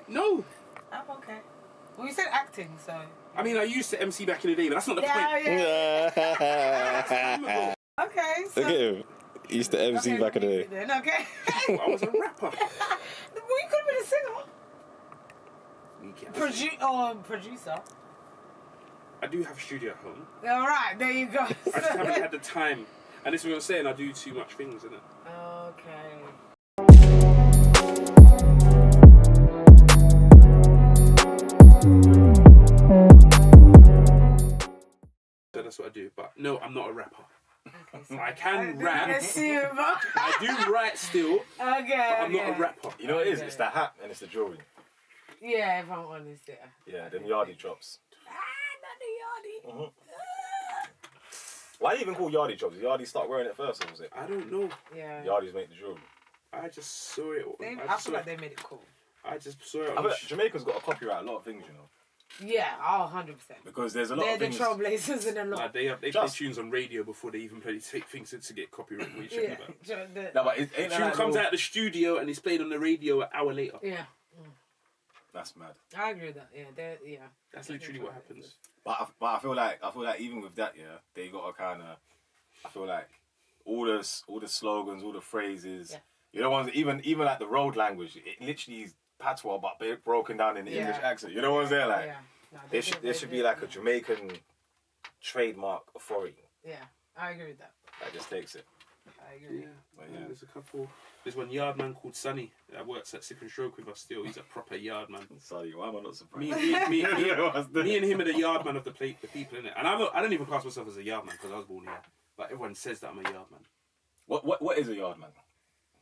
No. Oh, okay. Well, you said acting, so... I mean, I used to MC back in the day, but that's not the point. Yeah. Okay, so... Look at him. He used to MC back in the day. Then, okay. I was a rapper. Well, you could have been a singer. Producer. I do have a studio at home. All right, there you go. I just haven't had the time. And this is what I'm saying, I do too much things, innit? Okay. So that's what I do. But no, I'm not a rapper. Okay, so I can rap. I do write still. Okay, but I'm not a rapper. You know what it is? It's the hat and it's the jewelry. Yeah, if I'm honest, yeah. Yeah, them yardie chops. Not the yardie. Mm-hmm. Why do you even call yardie chops? Did yardie start wearing it first, or was it? I don't know. Yeah. Yardies make the jewelry. I just saw it. I feel like they made it cool. I just saw it. I feel like Jamaica's got to copyright a lot of things, you know. Yeah, 100%. Because there's a lot of things. They're the trailblazers in a lot. Like they play tunes on radio before they even play things to get copyright. What you about? No, but ain't the tune comes out of the studio and it's played on the radio an hour later. Yeah. That's mad. I agree with that. Yeah, That's literally what happens. But I feel like even with that, yeah, they got to kind of. I feel like all the slogans, all the phrases. Yeah. You know, ones even like the road language. It literally is patois, but broken down in the English accent. You know what I'm saying? Like, no, there should be like a Jamaican trademark authority. Yeah, I agree with that. That just takes it. I agree. Yeah. There's a couple. There's one yard man called Sonny that works at Sip and Stroke with us still. He's a proper yard man. Sorry, why am I not surprised? Me and him are the yard man of the people in it. And I don't even class myself as a yard man because I was born here. But everyone says that I'm a yard man. What is a yard man?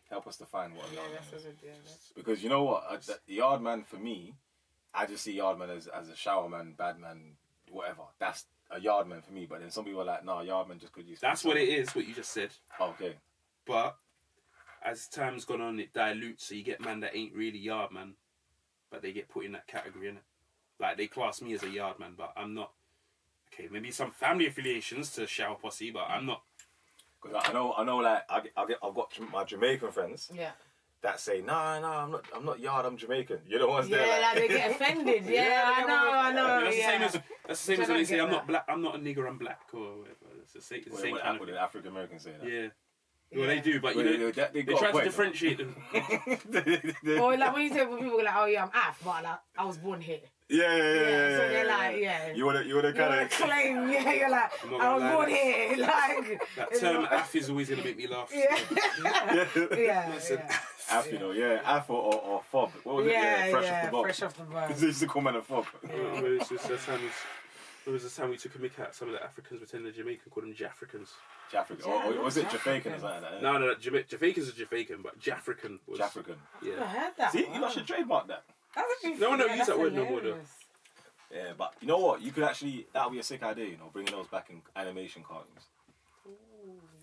Help us define what a yard man is. Because you know what, the yard man for me, I just see yard man as a shower man, bad man, whatever. That's a yard man for me. But then some people are like, nah, yard man just could use. That's what it is. What you just said. Okay. But as time's gone on, it dilutes. So you get man that ain't really yard man, but they get put in that category, innit? Like they class me as a yard man, but I'm not. Okay, maybe some family affiliations to shower posse, but I'm not. Because I know. Like I've got my Jamaican friends. Yeah. That say, nah, I'm not yard, I'm Jamaican. You know what's there? Yeah, like they get offended. I know. That's the same as when they say I'm not black. I'm not a nigger. I'm black or whatever. It's the same kind of thing. African Americans say that. Yeah. Well, they do, but you know, they try to differentiate them. Or like when you say when people go like, oh yeah, I'm Af, but like I was born here. Yeah. So they're like, You wanna kind of claim, you're like, I was born here, like. That term Af is always gonna make me laugh. Yeah. Af, you know, Af or fob. What was it? Fresh off the boat. They used to call man a fob. It's just there was a time we took a mick at some of the Africans pretending they're Jamaican, called them Jafricans. Jafrican. Or was it Jafaican or something like that? No, Jafaican's a Jafaican, but Jafrican was... Jafrican. Yeah. I heard that. See, you should trademark that. No one use that word no more though. Yeah, but you know what? You could actually... That would be a sick idea, you know, bringing those back in animation cartoons.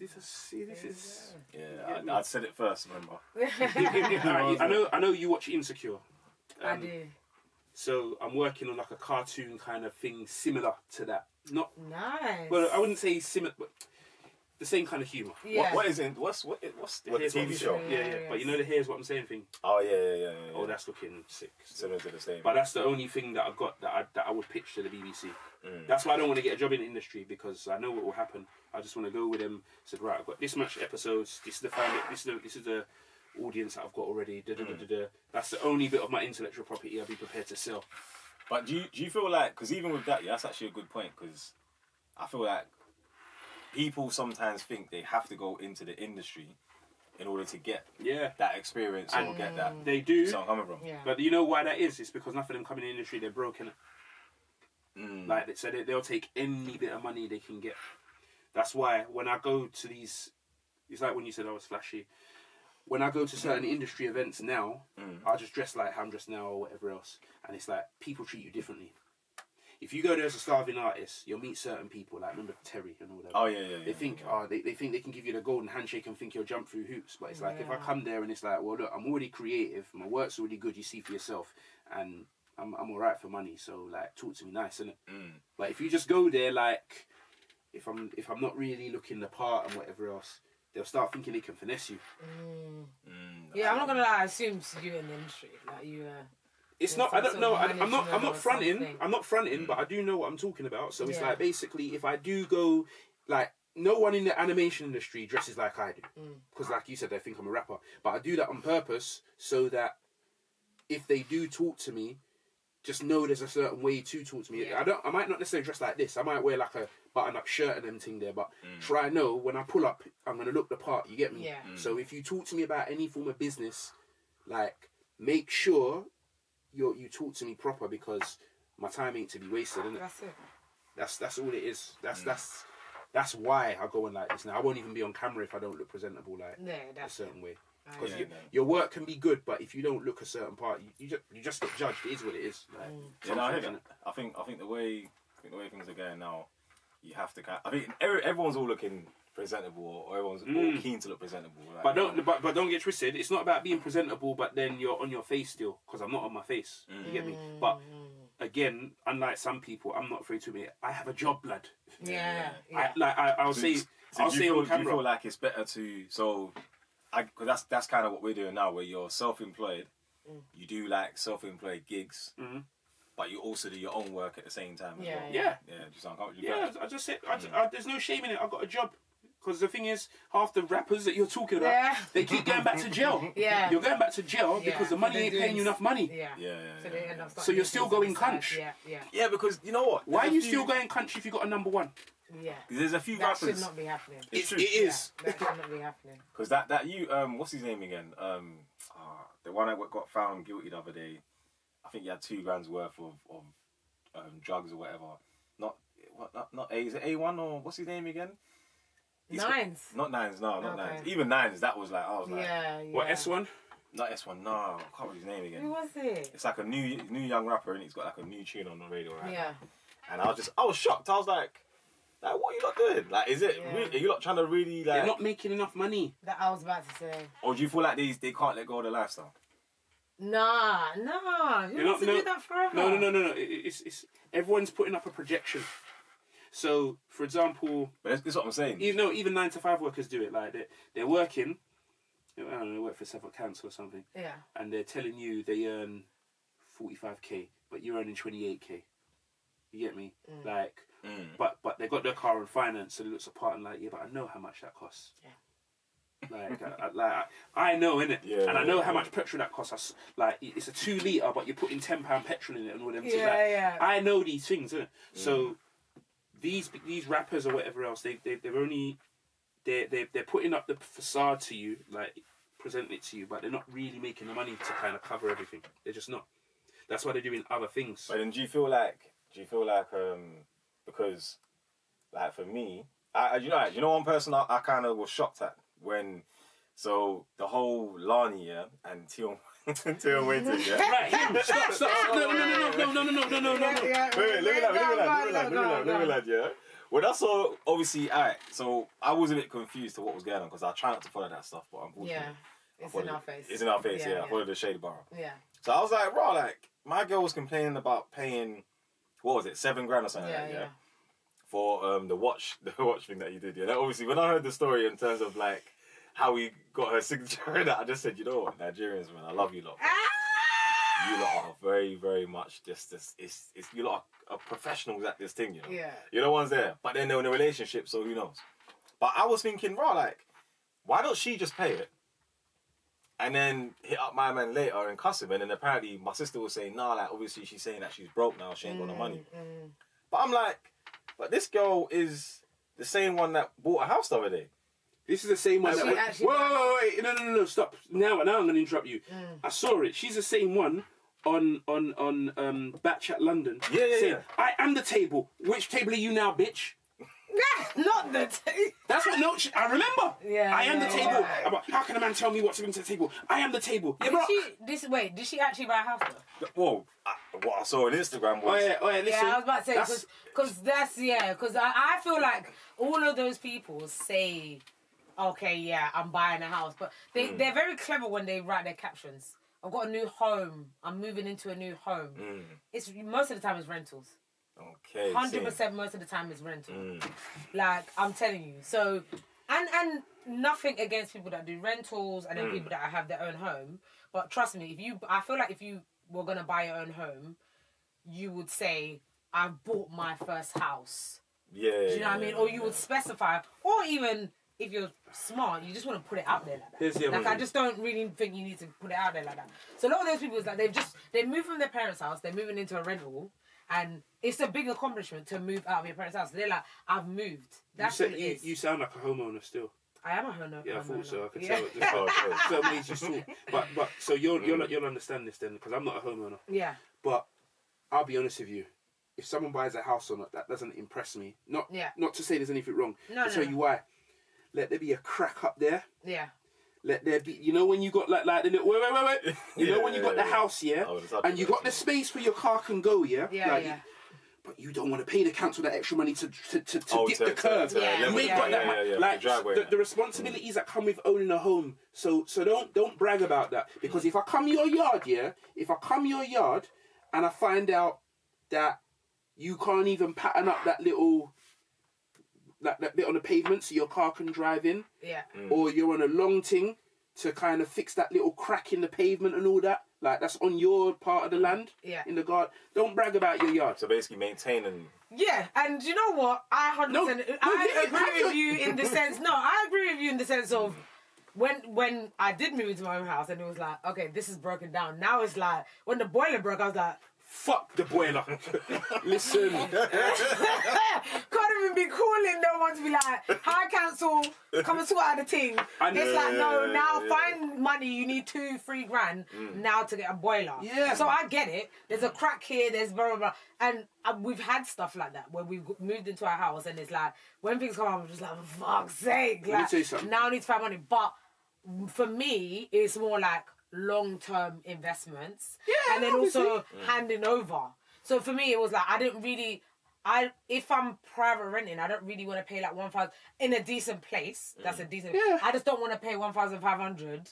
This is... Yeah, I'd said it first, remember? I know you watch Insecure. I do. So I'm working on like a cartoon kind of thing similar to that. Not nice. Well, I wouldn't say similar, but the same kind of humour. Yeah. What the TV show? Yeah. But you know the Here's What I'm Saying thing. Oh yeah. Oh, that's looking sick. Similar to the same. But that's the only thing that I've got that I would pitch to the BBC. That's why I don't want to get a job in the industry because I know what will happen. I just want to go with them. Said right, I've got this much episodes. This is the family. This is the audience that I've got already. That's the only bit of my intellectual property I'll be prepared to sell. But do you feel like, because even with that, that's actually a good point, because I feel like people sometimes think they have to go into the industry in order to get that experience or get that. They do. So I'm coming from. Yeah. But you know why that is? It's because enough of them come in the industry, they're broken. Like so they'll take any bit of money they can get. That's why when I go to these, it's like when you said I was flashy. When I go to certain industry events now, I just dress like how I'm dressed now or whatever else. And it's like, people treat you differently. If you go there as a starving artist, you'll meet certain people, like remember Terry and all that. Oh, yeah. They think they can give you the golden handshake and think you'll jump through hoops. But it's like, if I come there and it's like, well, look, I'm already creative. My work's already good, you see for yourself. And I'm all right for money. So, like, talk to me nice, innit? But if you just go there, like, if I'm not really looking the part and whatever else, they'll start thinking they can finesse you. Yeah, I'm not gonna lie. I assume you in the industry, like you. It's not. I don't know. I'm not fronting. Something. I'm not fronting, but I do know what I'm talking about. So it's Yeah. like basically, if I do go, like, no one in the animation industry dresses like I do, because like you said, they think I'm a rapper. But I do that on purpose so that if they do talk to me, just know there's a certain way to talk to me. Yeah. I might not necessarily dress like this. I might wear like a button-up shirt and everything there, but try know when I pull up, I'm gonna look the part. You get me? Yeah. So if you talk to me about any form of business, like, make sure you talk to me proper, because my time ain't to be wasted, innit? That's it. That's all it is. That's why I go in like this now. I won't even be on camera if I don't look presentable like a certain way. Because your work can be good, but if you don't look a certain part, you just get judged. It is what it is. Like, I hear that. I think the way things are going now, you have to. I think everyone's all looking presentable, or everyone's all keen to look presentable. Like, but don't get twisted. It's not about being presentable, but then you're on your face still. Because I'm not on my face. You get me? But again, unlike some people, I'm not afraid to admit I have a job, blood. Yeah. I'll say on camera. Do you feel like it's better to because that's kind of what we're doing now, where you're self-employed. You do like self-employed gigs, but you also do your own work at the same time. As well. Yeah. Just uncomfortable. Yeah, I just said, there's no shame in it. I got a job. Because the thing is, half the rappers that you're talking about, they keep going back to jail. Yeah. You're going back to jail because the money ain't paying you enough money. Yeah. So they end up. So you're still going cunch. Yeah, because you know what? Why are you still going cunch if you got a number one? Yeah. There's a few That rappers. should not be happening. It is. That should not be happening. Because that you what's his name again? The one that got found guilty the other day. I think he had $2 grand worth of drugs or whatever. Not A. Is it A1 or what's his name again? Nines. Not Nines. No, not Okay. Nines. Even Nines. That was like I was like. Yeah. What, S1? Not S1. No, I can't remember his name again. Who was it? It's like a new young rapper, and he's got like a new tune on the radio right Yeah. now. And I was shocked. I was like, what are you not doing? Like, is it? Yeah. Really, are you not trying to really like? They're not making enough money. That I was about to say. Or do you feel like they can't let go of the lifestyle? Nah. Who wants to do that forever? No. It's everyone's putting up a projection. So, for example, But that's what I'm saying. even 9 to 5 workers do it. Like they're working. I don't know, they work for Suffolk Council or something. Yeah. And they're telling you they earn 45k, but you're earning 28k. You get me? Like, but they got their car on finance, so it looks apart and like, yeah, but I know how much that costs. Yeah. I know, innit? Yeah, and I know how much petrol that costs. Like, it's a 2 litre, but you're putting £10 petrol in it and all them things. Yeah. I know these things, innit? So these rappers or whatever else, they're putting up the facade to you, like presenting it to you, but they're not really making the money to kind of cover everything. They're just not. That's why they're doing other things. But then do you feel like because like for me, you know one person I kind of was shocked at when the whole Lani and Tion waiting, yeah. Right, stop. No. Wait, look at that, yeah. Well, that's all. Obviously, so I was a bit confused to what was going on because I try not to follow that stuff, but unfortunately, It's in our face. It's in our face, yeah. I Yeah. followed the Shady Borough. Yeah. So I was like, bro, like my girl was complaining about paying, what was it, $7 grand or something like that, yeah. For the watch thing that you did, yeah. Now, obviously, when I heard the story in terms of like how we got her signature and that, I just said, you know what, Nigerians, man, I love you lot. You lot are very, very much you lot are professionals at this thing, you know. Yeah. You're the ones there, but then they're in a relationship, so who knows? But I was thinking, bro, like, why don't she just pay it? And then hit up my man later and cuss him. And then apparently my sister was saying, nah, like, obviously she's saying that she's broke now, she ain't got no money. But I'm like, but this girl is the same one that bought a house the other day. This is the same one. Wait, no, stop. Now I'm going to interrupt you. I saw it. She's the same one on Batch at London. Yeah. I am the table. Which table are you now, bitch? Not the That's what. No, I remember. Yeah. I am the table. How can a man tell me what to bring to the table? I am the table. Yeah, bro. Did she actually buy a house though? Whoa, what I saw on Instagram was... Oh yeah, listen. Yeah, I was about to say, because I feel like all of those people say, okay, yeah, I'm buying a house, but they're very clever when they write their captions. I've got a new home. I'm moving into a new home. It's most of the time it's rentals. Okay. 100% most of the time is rental. Like, I'm telling you. So, and nothing against people that do rentals and then people that have their own home. But trust me, I feel like if you were gonna buy your own home, you would say, "I've bought my first house." Yeah. Do you know what I mean? Or you would specify, or even if you're smart, you just want to put it out there like that. Here's the other Like I thing. just don't really think you need to put it out there like that. So a lot of those people is like they moved from their parents' house, they're moving into a rental, and it's a big accomplishment to move out of your parents' house. They're like, I've moved. That's what it is. You sound like a homeowner still. I am a homeowner. Yeah, I thought so. I could Yeah. tell. Certain ways you talk. But so you'll understand this then, because I'm not a homeowner. Yeah. But I'll be honest with you. If someone buys a house or not, that doesn't impress me. Not to say there's anything wrong. No, I'll tell you why. Let there be a crack up there. Yeah. Let there be, you know, when you got like the little, wait. You know when you got the house, and you got the space where your car can go, but you don't want to pay the council that extra money to dip the curb. You ain't got that much. Like the responsibilities that come with owning a home. So don't brag about that, because if I come your yard, and I find out that you can't even pattern up that little. That bit on the pavement so your car can drive in. Yeah. Or you're on a long thing to kind of fix that little crack in the pavement and all that. Like, that's on your part of the land. Yeah. In the garden. Don't brag about your yard. So basically maintain and... Yeah, and you know what? I 100%... I agree with you in the sense... No, I agree with you in the sense of when I did move into my own house and it was like, okay, this is broken down. Now it's like, when the boiler broke, I was like... Fuck the boiler. Listen. Can't even be calling no one to be like, hi council, come and sort out the thing. It's like, no, now find money, you need 2-3 grand now to get a boiler. Yeah. So I get it. There's a crack here, there's blah, blah, blah. And we've had stuff like that where we've moved into our house and it's like, when things come up, I'm just like, for fuck's sake. Let me tell you something. Now I need to find money. But for me, it's more like, long-term investments and then also handing over. So for me it was like if I'm private renting, I don't really want to pay like 1,000 in a decent place. That's a decent I just don't want to pay 1,500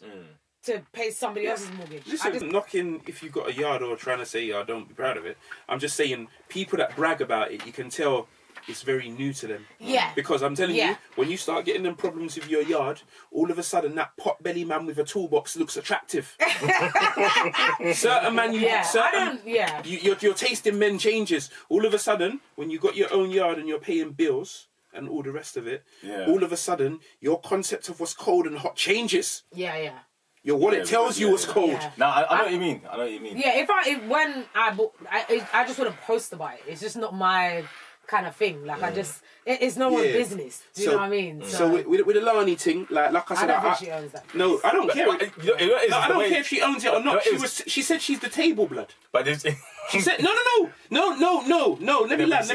to pay somebody else's mortgage. Listen, knocking if you've got a yard or trying to say don't be proud of it. I'm just saying people that brag about it, you can tell it's very new to them. Yeah. Because I'm telling you, when you start getting them problems with your yard, all of a sudden that pot belly man with a toolbox looks attractive. Certain man, your taste in men changes. All of a sudden, when you got your own yard and you're paying bills and all the rest of it, all of a sudden your concept of what's cold and hot changes. Yeah. Your wallet tells you what's cold. Yeah. No, I know what you mean. Yeah, when I bought, I just want to post about it. It's just not my kind of thing. Like it's no one's business. Do you know what I mean? So with the Lani thing, like I said, I don't think she owns that. No, I don't care. I don't care if she owns it or not. She said she's the table blood. But there's... She said no. Let me land.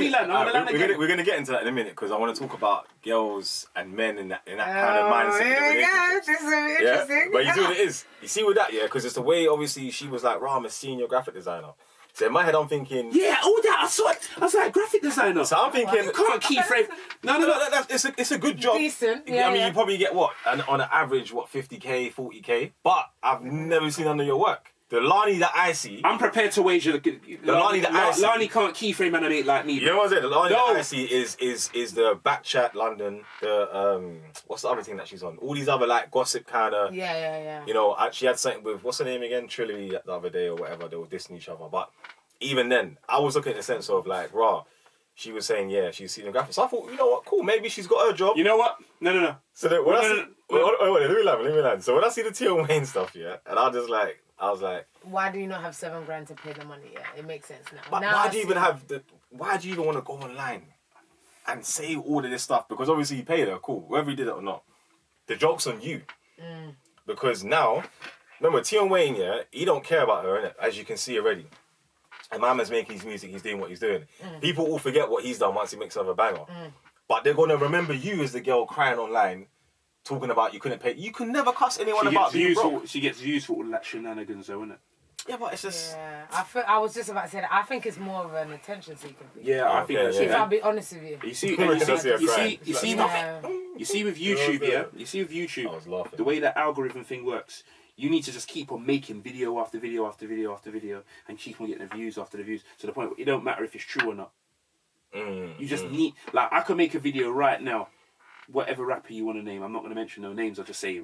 We're gonna get into that in a minute because I want to talk about girls and men in that kind of mindset. This is so interesting. But you see what it is. You see with that, because it's the way. Obviously, she was like, "I'm a senior graphic designer." So in my head, I'm thinking, all that. I saw it. I was like, graphic designer. So I'm thinking, you can't keyframe. No. It's a good job. Decent. I mean, you probably get what on an average 50k, 40k. But I've never seen none of your work. The Lani that I see, I'm prepared to wager. Lani that I see, Lani can't keyframe animate like me. You know what I'm saying? The Lani that I see is the Backchat London. The what's the other thing that she's on? All these other like gossip kind of. Yeah. You know, she had something with what's her name again? Trilly the other day or whatever. They were dissing each other, but even then, I was looking at the sense of like, she was saying, she's seen the graphics. So I thought, you know what, cool, maybe she's got her job. You know what? No. So that when let me land. So when I see the Tion Wayne stuff, and I was like, why do you not have $7 grand to pay the money? Yeah, it makes sense now. But why do you even want to go online and say all of this stuff? Because obviously you paid her, cool, whether you did it or not. The joke's on you. Because now, remember, Tion Wayne, he don't care about her, innit? As you can see already. And my man's making his music, he's doing what he's doing. People will forget what he's done once he makes another banger. But they're going to remember you as the girl crying online, talking about you couldn't pay. You can never cuss anyone about being broke. She gets used for all that shenanigans though, innit? Yeah, but it's just... Yeah, I was just about to say that. I think it's more of an attention seeking thing. Yeah, I think that's it. If I'll be honest with you. You see with YouTube, You see with YouTube, I was laughing. the way that algorithm thing works, you need to just keep on making video after video after video after video and keep on getting the views after the views to the point where it don't matter if it's true or not. You just need... Like, I could make a video right now, whatever rapper you want to name, I'm not going to mention no names, I'll just say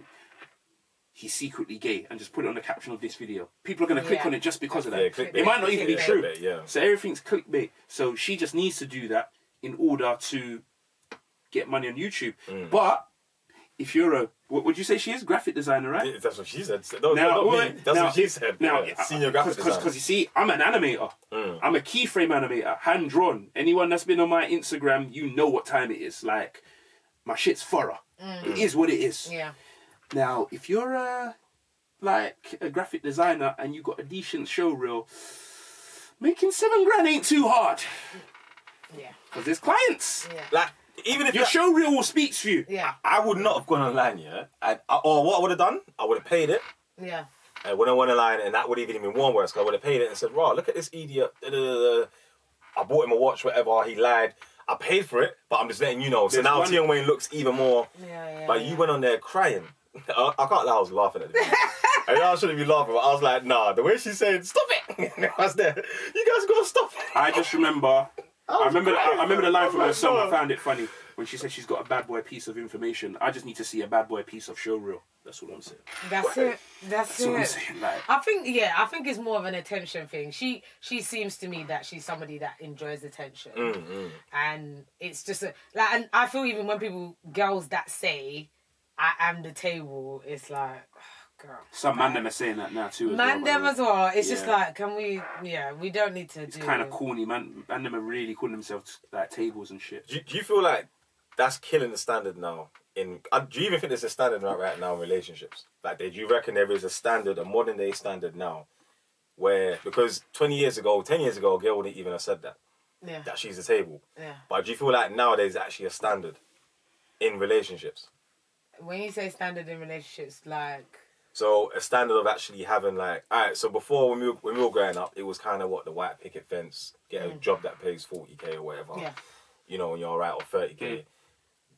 he's secretly gay and just put it on the caption of this video. People are going to click on it just because of that. Yeah, It might not even be true. Yeah. So everything's clickbait. So she just needs to do that in order to get money on YouTube. But if you're a, what would you say she is? Graphic designer, right? Yeah, that's what she said. No, not me. That's what she said. Now, senior graphic designer. Because you see, I'm an animator. I'm a keyframe animator, hand drawn. Anyone that's been on my Instagram, you know what time it is. Like, my shit's thorough. It is what it is. Yeah. Now, if you're a graphic designer and you got a decent show reel, making $7,000 ain't too hard. Yeah. Because there's clients. Yeah. Like, even if your show reel will speak for you. Yeah. I would not have gone online, or what I would have done, I would have paid it. Yeah. I would have went online, and that would have even been one worse. I would have paid it and said, "Raw, look at this idiot. I bought him a watch, whatever. He lied. I paid for it, but I'm just letting you know." So now Tion Wayne looks even more. Yeah. But you went on there crying. I can't lie, I was laughing at it. I know I shouldn't be laughing, but I was like, nah. The way she said, "Stop it!" I was there. You guys gotta stop it. I just remember. I remember the line from her song. I found it funny when she said she's got a bad boy piece of information. I just need to see a bad boy piece of show reel. That's all I'm saying. That's what I'm it. saying. Like, I think it's more of an attention thing. She seems to me that she's somebody that enjoys attention, and it's just and I feel even when girls that say, "I am the table," it's like, oh, girl. Some man them are saying that now too. As well. It's just like, can we? Yeah, we don't need to. It's kind of corny, man. Man them are really calling themselves like tables and shit. Do you feel like that's killing the standard now? Do you even think there's a standard right now in relationships? Like, do you reckon there is a standard, a modern day standard now, where, because 10 years ago, a girl wouldn't even have said that. Yeah. That she's a table. Yeah. But do you feel like now there's actually a standard in relationships? When you say standard in relationships, like, so a standard of actually having, like, alright, so before when we were growing up, it was kind of what the white picket fence, get a job that pays 40k or whatever. Yeah. You know, when you're alright, or 30k.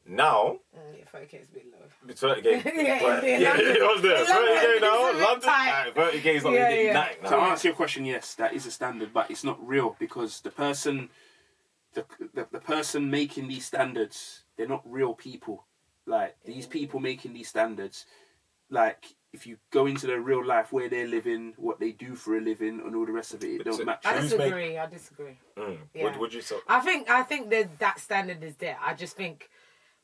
Now, 30k is a bit low. It's 30k. It was there. 30k now. London. 30k is not really getting nothing now. To answer your question, yes, that is a standard, but it's not real because the person making these standards, they're not real people. Like, these people making these standards, like, if you go into their real life, where they're living, what they do for a living, and all the rest of it, it don't match. I disagree. Yeah. Would you say? I think that standard is there. I just think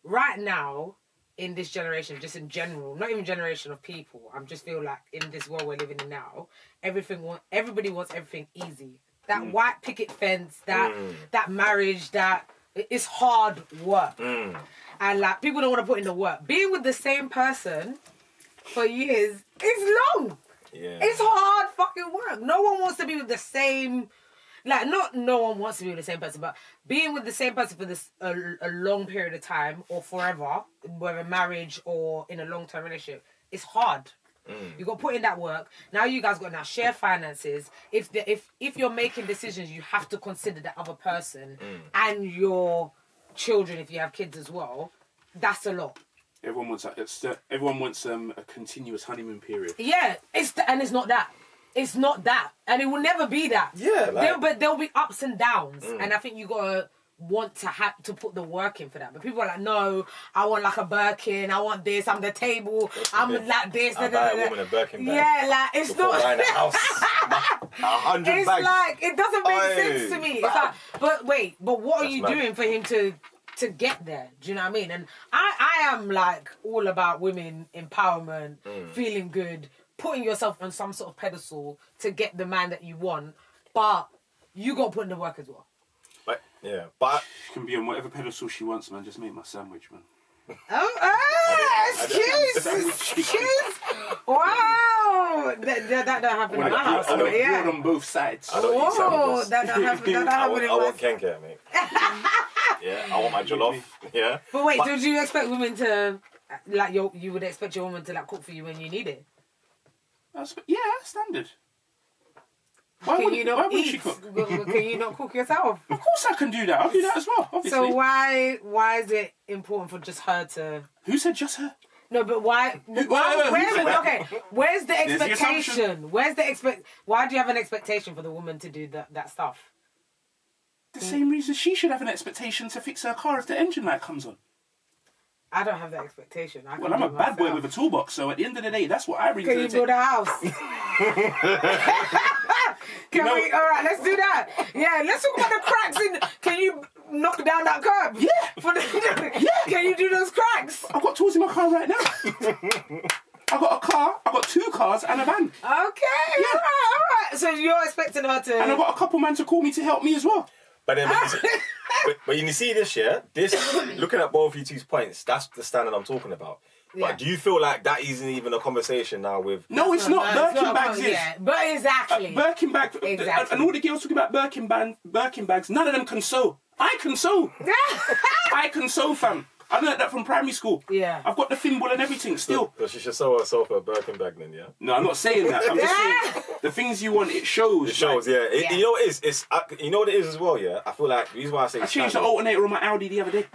right now, in this generation, just in general, not even generation of people, I just feel like in this world we're living in now, everybody wants everything easy. That white picket fence, that marriage, that it's hard work. And like, people don't want to put in the work. Being with the same person for years is long. Yeah. It's hard fucking work. No one wants to be with the same, like, not no one wants to be with the same person, but being with the same person for this a long period of time or forever, whether marriage or in a long-term relationship, it's hard. You got to put in that work. Now you guys got share finances. If you're making decisions, you have to consider the other person and your children if you have kids as well. That's a lot. Everyone wants a continuous honeymoon period. Yeah, it's not that. It's not that, and it will never be that. Yeah, but there'll be ups and downs, and I think you gotta want to have to put the work in for that. But people are like, no, I want like a Birkin. I want this. I'm the table. I'm like this. I buy a woman a Birkin bag. Yeah, like it's before not. buying a house. 100 it's bags. like it doesn't make sense to me. It's like, but what are you doing for him to get there? Do you know what I mean? And I am like all about women empowerment, feeling good, putting yourself on some sort of pedestal to get the man that you want, but you got to put in the work as well. But she can be on whatever pedestal she wants, man. Just make my sandwich, man. Excuse. Wow, that don't happen in my house. I don't eat on both sides. I don't eat sandwiches. That don't happen. I want kenke, mate. Yeah, I want my jollof. Yeah. But wait, did you expect women to like you would expect your woman to like cook for you when you need it? Yeah, standard. Can you not eat? She cook? Can you not cook yourself? Of course I can do that. I'll do that as well, obviously. So why is it important for just her to... Who said just her? No, but where's the expectation? Why do you have an expectation for the woman to do that stuff? The same reason she should have an expectation to fix her car if the engine light comes on. I don't have that expectation. Well, I'm a bad boy with a toolbox, so at the end of the day, that's what I bring to Can the you table. build a house? Can we? All right, let's do that. Yeah, let's talk about the cracks in. Can you knock down that curb? Yeah. Can you do those cracks? I've got tools in my car right now. I've got a car, I've got 2 cars and a van. Okay, all right. So you're expecting her to... And I've got a couple man to call me to help me as well. But then, but you see this, yeah? This, looking at both of you two's points, that's the standard I'm talking about. Yeah. But do you feel like that isn't even a conversation now with... No, it's not. Birkin bags is. Yeah, but exactly. Birkin bag. Exactly. And all the girls talking about Birkin bags, none of them can sew. I can sew. I can sew, fam. I learned that from primary school. Yeah. I've got the thimble and everything still. So she should sew herself a Birkin bag then, yeah? No, I'm not saying that. I'm just saying the things you want, it shows. It shows, like, yeah. You know what it is? You know what it is as well, yeah? I feel like the reason why I say I changed the alternator on my Audi the other day.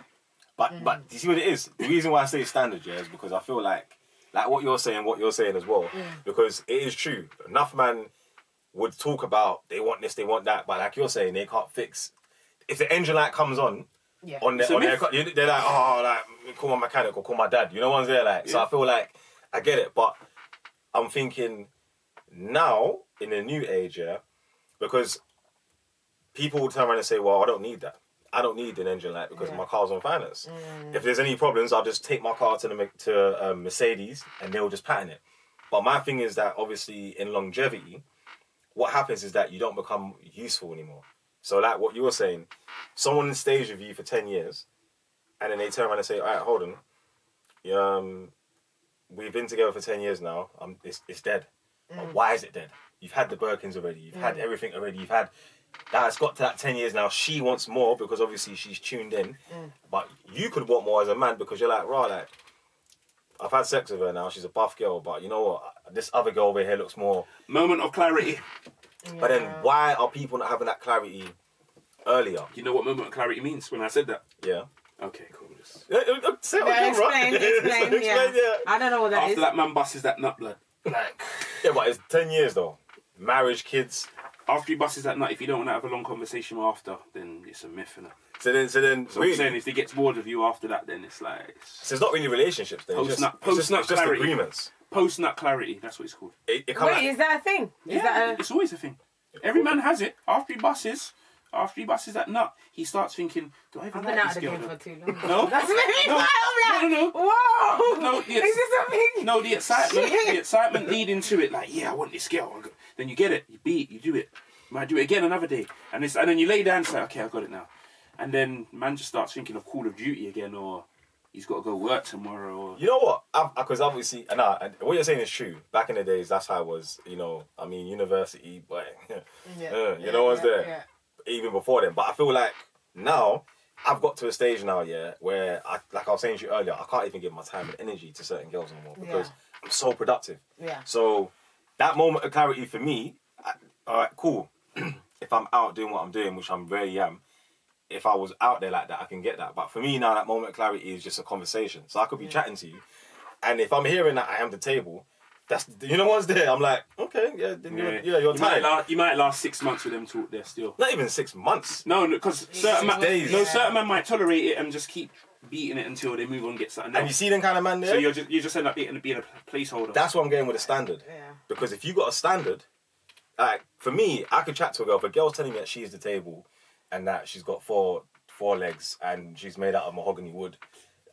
But you see what it is? The reason why I say standard, yeah, is because I feel like what you're saying as well. Because it is true. Enough man would talk about they want this, they want that, but like you're saying, they can't fix. If the engine light comes on, on their car, they're like, oh, like, call my mechanic or call my dad. You know, one's there, like. So I feel like I get it, but I'm thinking now in the new age, yeah, because people will turn around and say, well, I don't need that. I don't need an engine light because my car's on finance. If there's any problems, I'll just take my car to Mercedes and they'll just pattern it. But my thing is that obviously in longevity, what happens is that you don't become useful anymore. So like what you were saying, someone stays with you for 10 years and then they turn around and say, all right, hold on. We've been together for 10 years now. It's dead. Why is it dead? You've had the Birkins already. You've had everything already. You've had... That's got to that 10 years now. She wants more because obviously she's tuned in. But you could want more as a man because you're like, right, like, I've had sex with her now. She's a buff girl. But you know what? This other girl over here looks more... Moment of clarity. But then why are people not having that clarity earlier? You know what moment of clarity means when I said that? Yeah. Okay, cool. Say it again, Explain, yeah. I don't know what that is. After that man busts that nut blood. Like... Yeah, but it's 10 years though. Marriage, kids... After he busts that nut, if you don't want to have a long conversation after, then it's a myth, innit? So then, really, I'm saying if he gets bored of you after that, then it's like... So it's not really relationships then. Post-nut clarity. Just agreements. Post-nut clarity, that's what it's called. Wait, is that a thing? It's always a thing. Every man has it. After he busts that nut, he starts thinking, do I even like this girl? I've been out of the game for too long. No? That's really No. Whoa! No, Is this something? No, the excitement leading to it, like, yeah, I want this girl. Then you get it, you beat, you do it. You might do it again another day. And then you lay down and say, okay, I've got it now. And then man just starts thinking of Call of Duty again, or he's got to go work tomorrow. Or... You know what? Because obviously, what you're saying is true. Back in the days, that's how it was. You know, I mean, university, but you know what's there. Yeah. Even before then. But I feel like now, I've got to a stage now, where, like I was saying to you earlier, I can't even give my time and energy to certain girls anymore because I'm so productive. Yeah. So that moment of clarity for me, all right, cool. If I'm out doing what I'm doing, which I'm rarely am, if I was out there like that, I can get that. But for me now, that moment of clarity is just a conversation. So I could be chatting to you, and if I'm hearing that I am the table, that's, you know what's there. I'm like, okay, you're tired. You might last 6 months with them talk there still. Not even 6 months. No, because certain man might tolerate it and just keep beating it until they move on and get something else. And you see them kind of man there. So you just end up being a placeholder. That's what I'm getting with a standard. Yeah. Because if you got a standard, like for me, I could chat to a girl. If a girl's telling me that she's the table and that she's got four legs and she's made out of mahogany wood,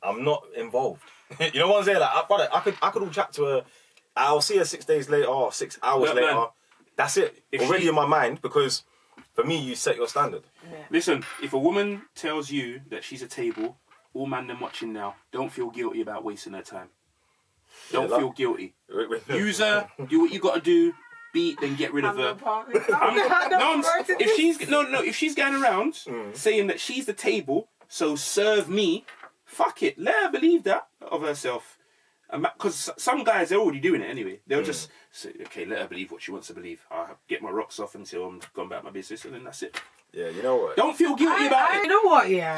I'm not involved. You know what I'm saying? Like, brother, I could all chat to her. I'll see her 6 days later or 6 hours later. Man, that's it. Already in my mind, because for me, you set your standard. Yeah. Listen, if a woman tells you that she's a table, all man them watching now, don't feel guilty about wasting their time. Don't feel guilty. Use her, do what you got to do, beat, then get rid of her. If she's going around saying that she's the table, so serve me, fuck it. Let her believe that of herself. Because some guys, they're already doing it anyway. They'll just say, okay, let her believe what she wants to believe. I'll get my rocks off until I'm gone about my business, and then that's it. Yeah, you know what? Don't feel guilty about it. You know what, yeah.